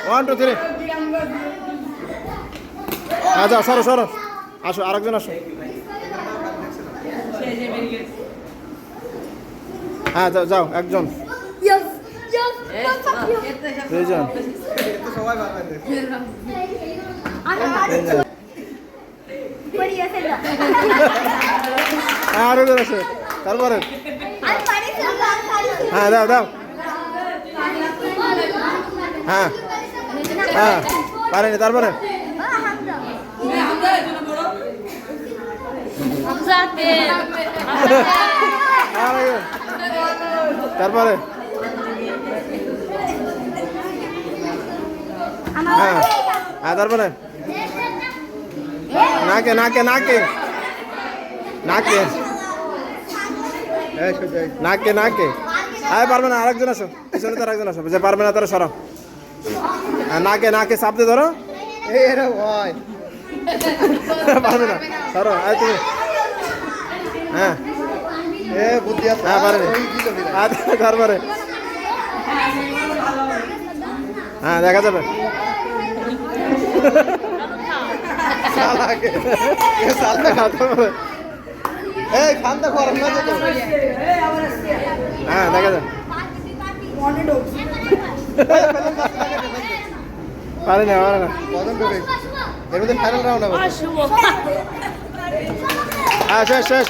1 2 3 যাও সরো সরো আসো আরেকজন আসো হ্যাঁ যাও যাও একজন দুইজন আরো জন আছে তারপরে হ্যাঁ দাও দাও হ্যাঁ হ্যাঁ পারেনি তারপরে তারপরে হ্যাঁ হ্যাঁ তারপরে নাকে নাকে নাকে নাকে নাকে নাকে আরে পারবে না আরেকজন আসো পিছনে তো আরেকজন আসো যে পারবে না তারা সরাও নাকে নাকে চাপতে ধরো পারবে না সরো আরে তুমি হ্যাঁ হ্যাঁ পারবে তারপরে হ্যাঁ দেখা যাবে হ্যাঁ দেখা যাবে পারে না পারে না এর মধ্যে ফাইনাল রাউন্ড হবে হ্যাঁ শেষ শেষ